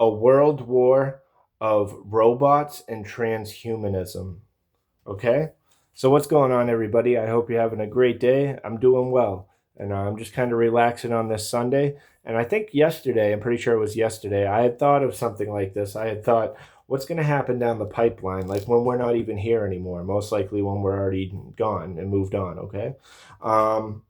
a world war of robots and transhumanism. Okay? So, what's going on, everybody? I hope you're having a great day. I'm doing well. And I'm just kind of relaxing on this Sunday. And I think yesterday, I'm pretty sure it was yesterday, I had thought of something like this. I had thought, what's going to happen down the pipeline? Like when we're not even here anymore, most likely when we're already gone and moved on, okay? Um,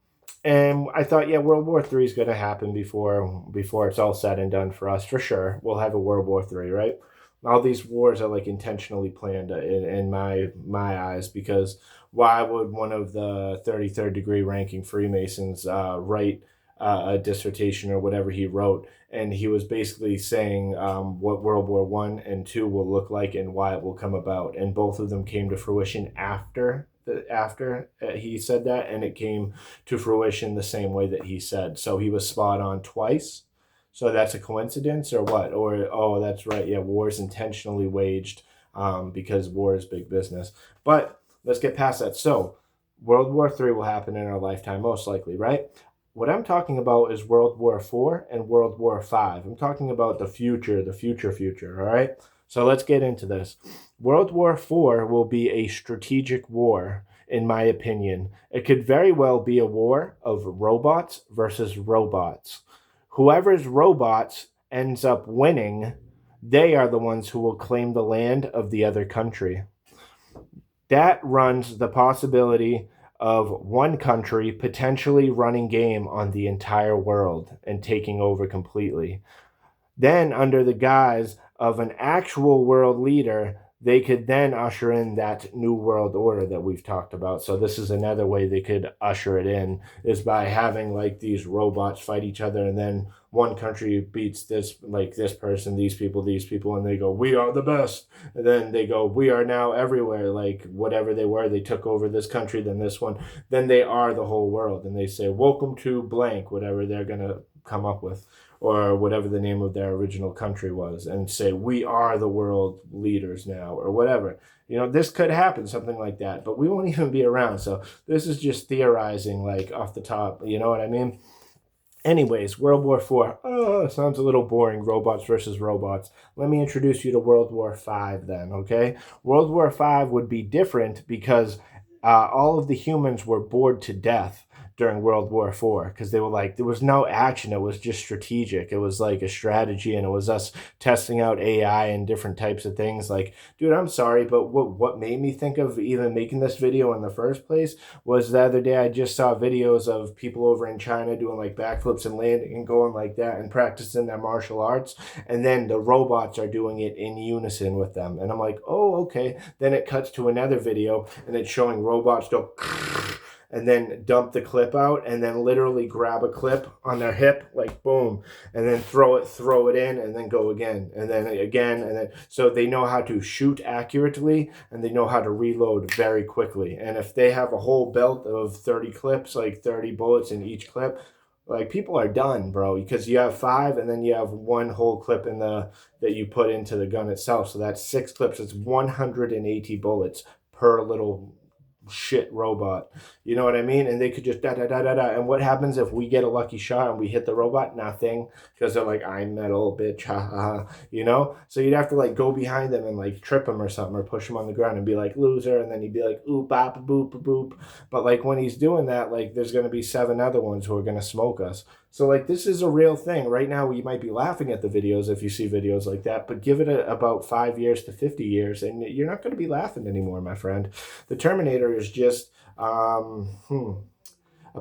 and I thought, yeah, World War III is going to happen before it's all said and done for us, for sure. We'll have a World War III, right? All these wars are like intentionally planned in my eyes, because why would one of the 33rd degree ranking Freemasons write a dissertation or whatever he wrote, and he was basically saying what World War One and Two will look like and why it will come about, and both of them came to fruition after he said that, and it came to fruition the same way that he said. So he was spot on twice. So that's a coincidence or what? Or, oh, that's right. Yeah, war is intentionally waged because war is big business. But let's get past that. So World War III will happen in our lifetime, most likely, right? What I'm talking about is World War IV and World War V. I'm talking about the future, future, all right? So let's get into this. World War IV will be a strategic war, in my opinion. It could very well be a war of robots versus robots. Whoever's robots ends up winning, they are the ones who will claim the land of the other country. That runs the possibility of one country potentially running game on the entire world and taking over completely. Then, under the guise of an actual world leader, they could then usher in that new world order that we've talked about. So this is another way they could usher it in, is by having like these robots fight each other, and then one country beats this, like this person, these people, and they go, we are the best. And then they go, we are now everywhere, like whatever they were, they took over this country, then this one, then they are the whole world. And they say, welcome to blank, whatever they're going to come up with, or whatever the name of their original country was, and say, we are the world leaders now, or whatever. You know, this could happen, something like that, but we won't even be around. So this is just theorizing, like off the top, you know what I mean? Anyways, World War IV. Oh, sounds a little boring. Robots versus robots. Let me introduce you to World War V then, okay? World War V would be different because all of the humans were bored to death during World War IV, because they were like, there was no action. It was just strategic. It was like a strategy, and it was us testing out AI and different types of things. Like, dude, I'm sorry, but what made me think of even making this video in the first place was the other day I just saw videos of people over in China doing like backflips and landing and going like that and practicing their martial arts, and then the robots are doing it in unison with them. And I'm like, oh, okay. Then it cuts to another video and it's showing robots go and then dump the clip out, and then literally grab a clip on their hip, like boom, and then throw it in, and then go again, and then again, and then, so they know how to shoot accurately, and they know how to reload very quickly. And if they have a whole belt of 30 clips, like 30 bullets in each clip, like people are done, bro, because you have 5, and then you have one whole clip in the that you put into the gun itself. So that's 6 clips. It's 180 bullets per little shit robot. You know what I mean? And they could just da da da da da. And what happens if we get a lucky shot and we hit the robot? Nothing, because they're like, I'm metal, bitch, ha ha ha. You know? So you'd have to like go behind them and like trip him or something, or push him on the ground and be like, loser. And then he'd be like, oop, bop, boop, boop. But like when he's doing that, like there's gonna be 7 other ones who are gonna smoke us. So like this is a real thing. Right now you might be laughing at the videos if you see videos like that, but give it about 5 years to 50 years and you're not going to be laughing anymore, my friend. The Terminator is just a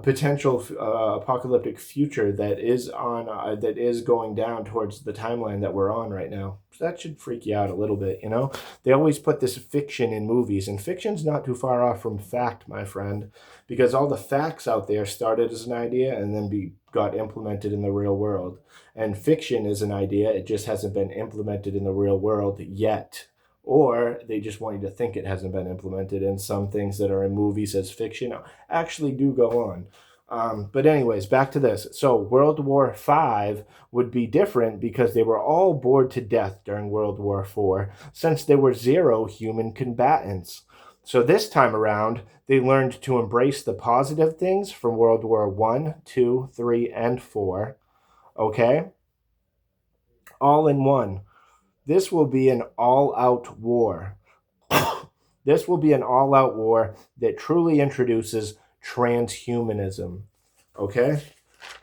potential apocalyptic future that is going down towards the timeline that we're on right now. So that should freak you out a little bit, you know? They always put this fiction in movies, and fiction's not too far off from fact, my friend, because all the facts out there started as an idea and then got implemented in the real world. And fiction is an idea, it just hasn't been implemented in the real world yet. Or they just want you to think it hasn't been implemented, and some things that are in movies as fiction actually do go on. But anyways, back to this. So World War V would be different because they were all bored to death during World War IV, since there were 0 human combatants. So this time around, they learned to embrace the positive things from World War I, II, III, and IV. Okay? all in one. This will be an all-out war. This will be an all-out war that truly introduces transhumanism. Okay?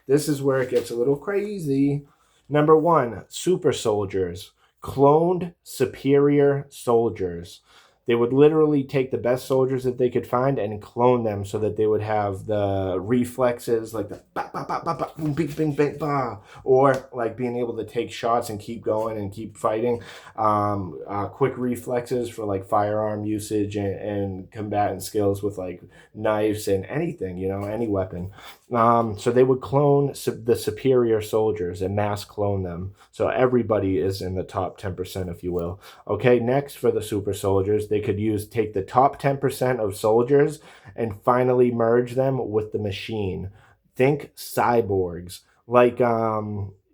This is where it gets a little crazy. Number one, super soldiers, cloned superior soldiers. They would literally take the best soldiers that they could find and clone them so that they would have the reflexes like the ba ba ba ba ba boom bing bing bang ba, or like being able to take shots and keep going and keep fighting. Quick reflexes for like firearm usage and combatant skills with like knives and anything, any weapon. So they would clone the superior soldiers and mass clone them. So everybody is in the top 10%, if you will. Okay, next for the super soldiers, they could take the top 10% of soldiers and finally merge them with the machine. Think cyborgs, like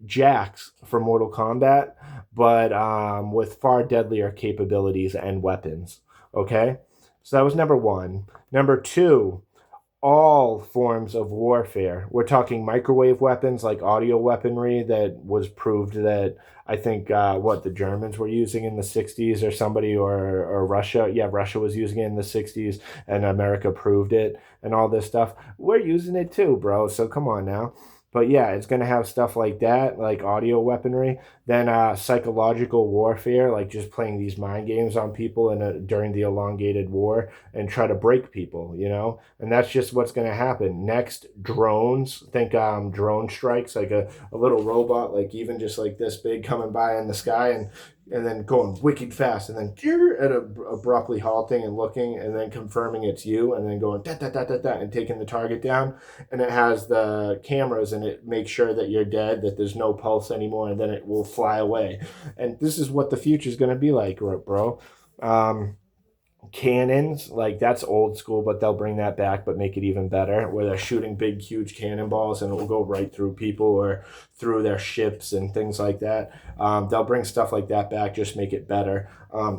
Jax for Mortal Kombat, but with far deadlier capabilities and weapons. Okay, so that was number one. Number two, all forms of warfare. We're talking microwave weapons like audio weaponry that was proved that I think the Germans were using in the 60s or somebody or Russia. Yeah, Russia was using it in the 60s and America proved it and all this stuff. We're using it too, bro. So come on now. But yeah, it's going to have stuff like that, like audio weaponry. Then psychological warfare, like just playing these mind games on people during the elongated war and try to break people, and that's just what's going to happen. Next, drones. Think drone strikes, like a little robot, like even just like this big coming by in the sky and then going wicked fast and then abruptly halting and looking and then confirming it's you and then going da da da da da and taking the target down, and it has the cameras and it makes sure that you're dead, that there's no pulse anymore, and then it will fly away. And this is what the future is going to be like, bro. Cannons, like that's old school, but they'll bring that back but make it even better, where they're shooting big huge cannonballs and it will go right through people or through their ships and things like that. They'll bring stuff like that back, just make it better.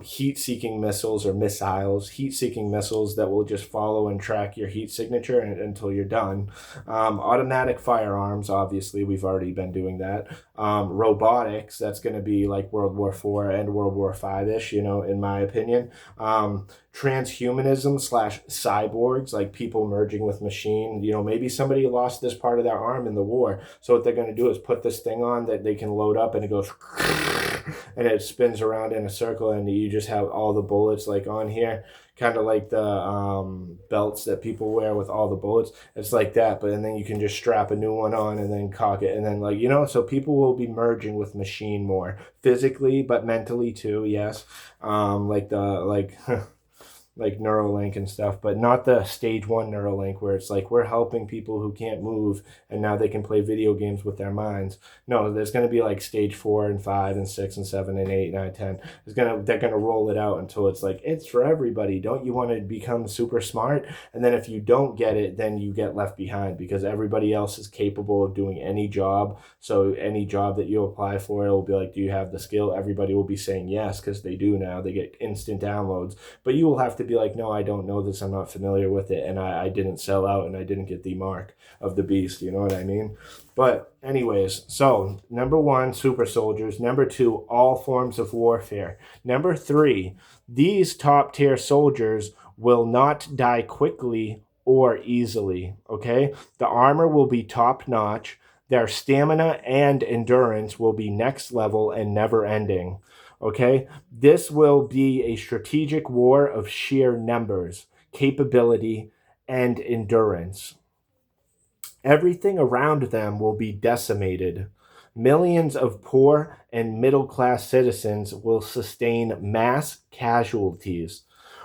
Heat-seeking missiles or missiles, heat-seeking missiles that will just follow and track your heat signature until you're done. Automatic firearms, obviously we've already been doing that. Robotics, that's going to be like World War IV and World War V-ish, in my opinion. Transhumanism / cyborgs, like people merging with machine. Maybe somebody lost this part of their arm in the war, so what they're going to do is put this thing on that they can load up and it goes and it spins around in a circle and you just have all the bullets like on here, kind of like the belts that people wear with all the bullets. It's like that, but and then you can just strap a new one on and then cock it, and then so people will be merging with machine more physically but mentally too. Yes, like Neuralink and stuff, but not the stage 1 Neuralink where it's like we're helping people who can't move and now they can play video games with their minds. No, there's going to be like stage 4 and 5 and 6 and 7 and 8, 9, 10. They're going to roll it out until it's like it's for everybody. Don't you want to become super smart? And then if you don't get it, then you get left behind because everybody else is capable of doing any job. So any job that you apply for, it'll be like, do you have the skill? Everybody will be saying yes because they do now. They get instant downloads, but you will have to be like, no, I don't know this, I'm not familiar with it, and I didn't sell out and I didn't get the mark of the beast, you know what I mean? But anyways, so number one, super soldiers. Number two, all forms of warfare. Number three, these top tier soldiers will not die quickly or easily, okay? The armor will be top notch. Their stamina and endurance will be next level and never ending. Okay, this will be a strategic war of sheer numbers, capability, and endurance. Everything around them will be decimated. Millions of poor and middle class citizens will sustain mass casualties,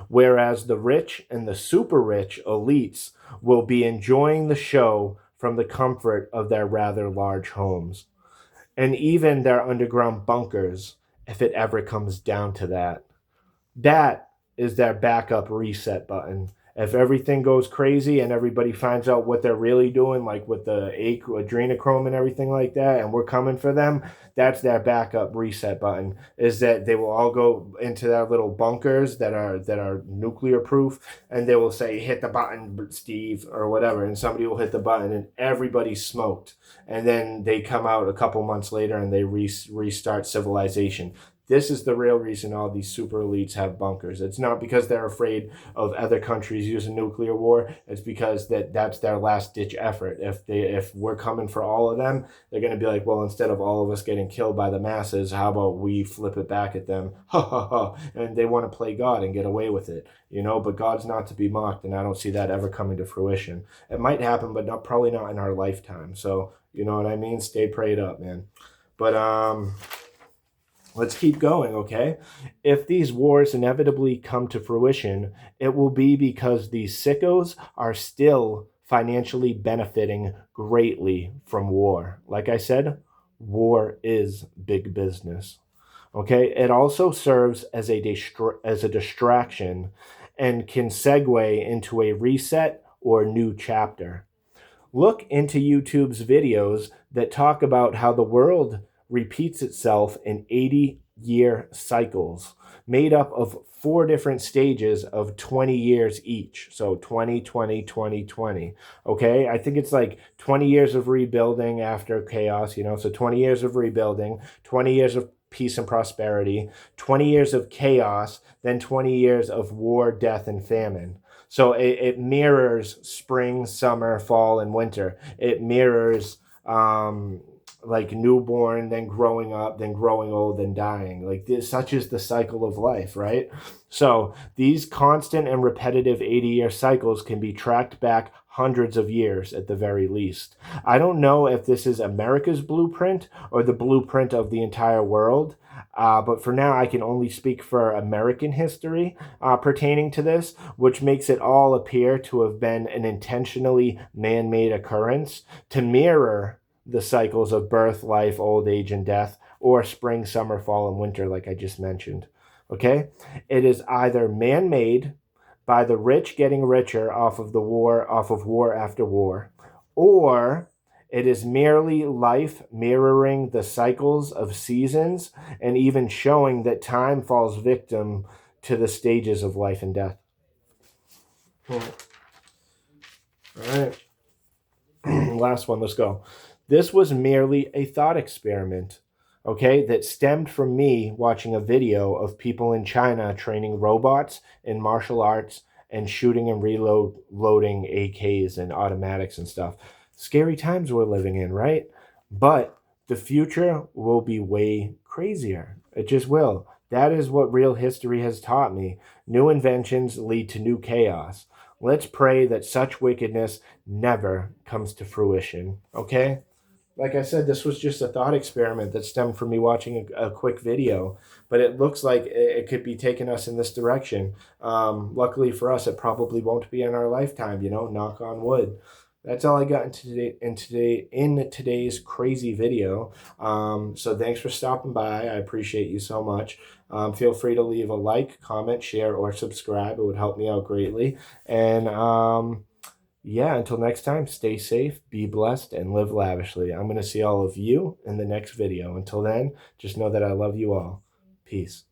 whereas the rich and the super rich elites will be enjoying the show from the comfort of their rather large homes and even their underground bunkers, if it ever comes down to that. That is their backup reset button. If everything goes crazy and everybody finds out what they're really doing, like with the adrenochrome and everything like that, and we're coming for them, that's their backup reset button, is that they will all go into their little bunkers that are nuclear proof, and they will say, hit the button, Steve, or whatever, and somebody will hit the button and everybody's smoked. And then they come out a couple months later and they restart civilization. This is the real reason all these super elites have bunkers. It's not because they're afraid of other countries using nuclear war. It's because that's their last ditch effort. If we're coming for all of them, they're going to be like, well, instead of all of us getting killed by the masses, how about we flip it back at them? Ha ha ha. And they want to play God and get away with it, but God's not to be mocked, and I don't see that ever coming to fruition. It might happen, but probably not in our lifetime. So, you know what I mean? Stay prayed up, man. But let's keep going, okay? If these wars inevitably come to fruition, it will be because these sickos are still financially benefiting greatly from war. Like I said, war is big business. Okay, it also serves as a distraction and can segue into a reset or new chapter. Look into YouTube's videos that talk about how the world repeats itself in 80-year cycles made up of 4 different stages of 20 years each. So 20, 20, 20, 20. Okay, I think it's like 20 years of rebuilding after chaos, so 20 years of rebuilding, 20 years of peace and prosperity, 20 years of chaos, then 20 years of war, death, and famine. So it mirrors spring, summer, fall, and winter. It mirrors like newborn, then growing up, then growing old, then dying. Like this, such is the cycle of life, right? So these constant and repetitive 80-year cycles can be tracked back hundreds of years at the very least. I don't know if this is America's blueprint or the blueprint of the entire world. But for now, I can only speak for American history pertaining to this, which makes it all appear to have been an intentionally man-made occurrence to mirror the cycles of birth, life, old age, and death, or spring, summer, fall, and winter, like I just mentioned. Okay? It is either man-made by the rich getting richer off of war after war, or it is merely life mirroring the cycles of seasons and even showing that time falls victim to the stages of life and death. All right. Last one, let's go. This was merely a thought experiment, okay, that stemmed from me watching a video of people in China training robots in martial arts and shooting and reloading AKs and automatics and stuff. Scary times we're living in, right? But the future will be way crazier. It just will. That is what real history has taught me. New inventions lead to new chaos. Let's pray that such wickedness never comes to fruition, okay? Like I said, this was just a thought experiment that stemmed from me watching a quick video, but it looks like it could be taking us in this direction. Luckily for us, it probably won't be in our lifetime, knock on wood. That's all I got in today's crazy video. So thanks for stopping by. I appreciate you so much. Feel free to leave a like, comment, share, or subscribe. It would help me out greatly. And yeah, until next time, stay safe, be blessed, and live lavishly. I'm going to see all of you in the next video. Until then, just know that I love you all. Peace.